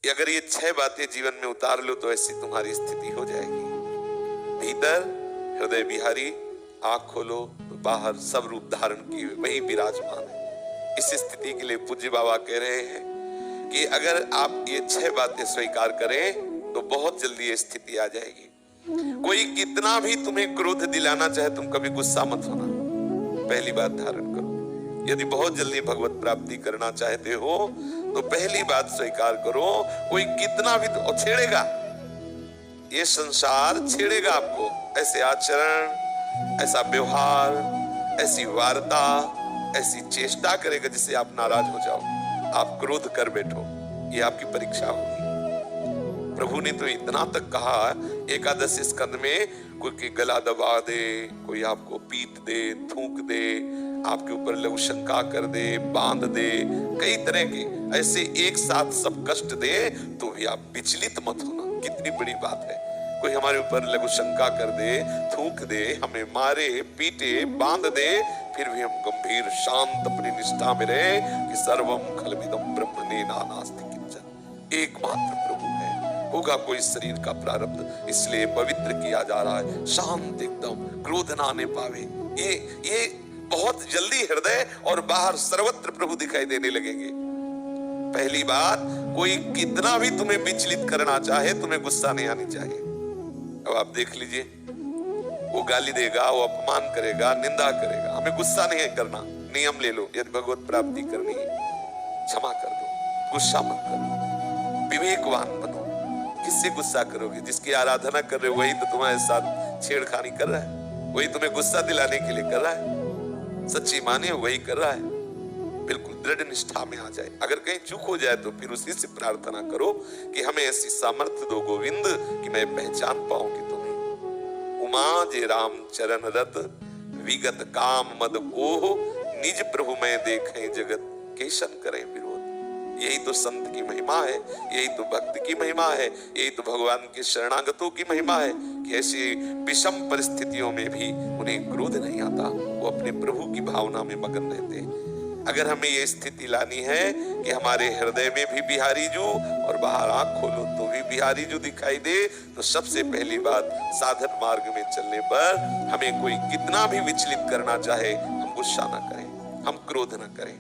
कि अगर ये 6 बातें जीवन में उतार लो तो ऐसी तुम्हारी स्थिति हो जाएगी। भीतर हृदय बिहारी, आंख खोलो तो बाहर सब रूप धारण किए वही विराजमान है। इस स्थिति के लिए पूज्य बाबा कह रहे हैं कि अगर आप ये 6 बातें स्वीकार करें तो बहुत जल्दी ये स्थिति आ जाएगी। कोई कितना भी तुम्हें क्रोध दिलाना चाहे, तुम कभी गुस्सा मत होना, पहली बात धारण करो। यदि बहुत जल्दी भगवत प्राप्ति करना चाहते हो तो पहली बात स्वीकार करो, कोई कितना भी तो छेड़ेगा, ये संसार छेड़ेगा आपको, ऐसे आचरण, ऐसा व्यवहार, ऐसी वार्ता, ऐसी चेष्टा करेगा जिससे आप नाराज हो जाओ, आप क्रोध कर बैठो, ये आपकी परीक्षा होगी। प्रभु ने तो इतना तक कहा एकादश स्कंद में, कोई के गला दबा दे, कोई आपको पीट दे, थूक दे, आपके ऊपर लघु शंका कर दे, बांध दे, कई तरह के ऐसे एक साथ सब कष्ट दे तो भी आप विचलित मत होना। कितनी बड़ी बात है, कोई हमारे ऊपर लघु शंका कर दे, थूक दे, हमें मारे, पीटे, बांध दे, फिर भी हम गंभीर शांत अपनी निष्ठा में रहे कि सर्वम खलविदम ब्रह्मणे नास्ति किंचन, एकमात्र प्रभु है। होगा कोई शरीर का प्रारब्ध, इसलिए पवित्र किया जा रहा है, शांत एकदम, क्रोध ना आने पावे। ये बहुत जल्दी हृदय और बाहर सर्वत्र प्रभु दिखाई देने लगेंगे। पहली बात, कोई कितना भी तुम्हें विचलित करना चाहे, तुम्हें गुस्सा नहीं आनी चाहिए। अब आप देख लीजिए, वो गाली देगा, वो अपमान करेगा, निंदा करेगा, हमें गुस्सा नहीं करना। नियम ले लो, यदि भगवत प्राप्ति करनी है क्षमा कर दो, गुस्सा मत करो, विवेकवान बनो। किससे गुस्सा करोगे? जिसकी आराधना कर रहे हो वही तो तुम्हारे साथ छेड़खानी कर रहा है, वही तुम्हें गुस्सा दिलाने के लिए कर रहा है। सच्ची माने वही कर रहा है। बिल्कुल दृढ़ निष्ठा में आ जाए। अगर कहीं चूक हो जाए तो फिर उसी से प्रार्थना करो कि हमें ऐसी सामर्थ्य दो गोविंद कि मैं पहचान पाऊं कि तुम्हें। उमा जे राम चरण रत विगत काम मद को निज प्रभु में देखें जगत केशन करें विरोध। यही तो संत की महिमा है, यही तो भक्त की महिमा है, यही तो भगवान के शरणागतों की महिमा है कि ऐसी विषम परिस्थितियों में भी उन्हें क्रोध नहीं आता, वो अपने प्रभु की भावना में मगन रहते हैं। अगर हमें ये स्थिति लानी है कि हमारे हृदय में भी बिहारी जू और बाहर आंख खोलो तो भी बिहारी जू दिखाई दे, तो सबसे पहली बात, साधन मार्ग में चलने पर हमें कोई कितना भी विचलित करना चाहे, हम गुस्सा ना करें, हम क्रोध ना करें।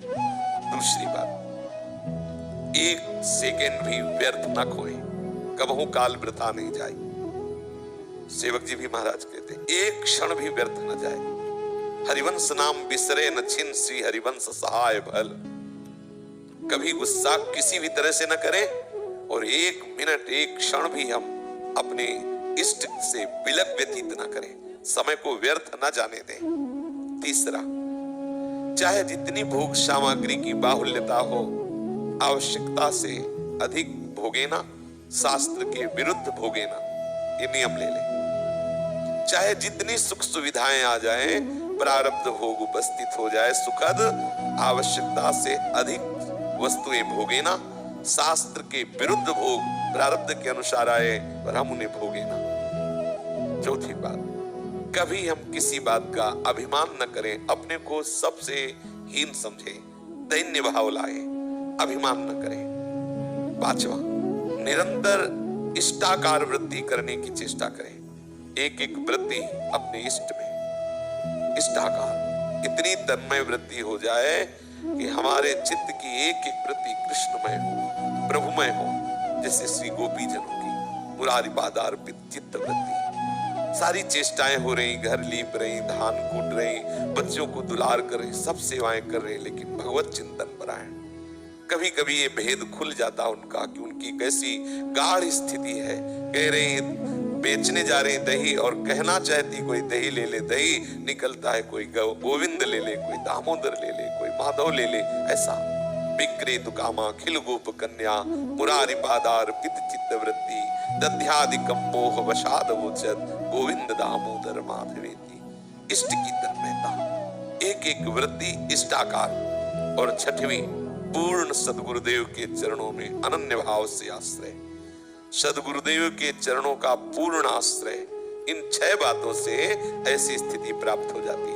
दूसरी बात, एक सेकेंड भी व्यर्थ न खोए, कबहू काल वृथा नहीं जाए। सेवक जी भी महाराज कहते हैं, एक क्षण भी व्यर्थ न जाए। हरिवंश नाम बिसरे न छिन, श्री हरिवंश सहाय भल। कभी गुस्सा किसी भी तरह से न करें और एक मिनट, एक क्षण भी हम अपने इष्ट से विलग व्यतीत न करें, समय को व्यर्थ न जाने दें। तीसरा, चाहे जितनी भोग सामग्री की बाहुल्यता हो, आवश्यकता से अधिक भोगे ना, शास्त्र के विरुद्ध भोगे ना, ये नियम ले ले। चाहे जितनी सुख सुविधाएं आ जाएं, प्रारब्ध भोग उपस्थित हो जाए सुखद, आवश्यकता से अधिक वस्तुएं भोगे ना, शास्त्र के विरुद्ध भोग प्रारब्ध के अनुसार आए पर हम उन्हें भोगे ना। चौथी बात, कभी हम किसी बात का अभिमान न करें, अपने को सबसे हीन समझे, दैन्य भाव लाए, अभिमान न करें। पांचवा, निरंतर इष्टाकार वृद्धि करने की चेष्टा करें। एक एक वृद्धि अपने इष्ट में, इष्टाकार, इतनी तन्मय वृद्धि हो जाए कि हमारे चित्त की एक एक वृत्ति कृष्णमय हो, प्रभुमय हो, जैसे श्री गोपी जनों की मुरारी पादार्पित चित्त वृत्ति। सारी चेष्टाएं हो रही, घर लीप रही, धान कूट रही, बच्चों को दुलार कर रही, सब सेवाएं कर रही, लेकिन भगवत चिंतन परायण। कभी कभी ये भेद खुल जाता उनका कि उनकी कैसी गाढ़ स्थिति है। कह रही बेचने जा रही दही और कहना चाहती कोई दही ले ले, दही निकलता है कोई गोविंद ले ले, कोई दामोदर ले ले, कोई माधव ले ले। ऐसा विक्रेतु कामा खिल गोप कन्या मुरारी पादार पित चित्त वृत्ति दध्यादिकम मोह वशाद वोचत गोविंद दामोदर माधवेति। इष्ट की तन्मयता, एक एक वृत्ति इष्टाकार। और छठवीं, पूर्ण सद्गुरुदेव के चरणों में अनन्य भाव से आश्रय। सद्गुरुदेव के चरणों का पूर्ण आश्रय, इन 6 बातों से ऐसी स्थिति प्राप्त हो जाती है।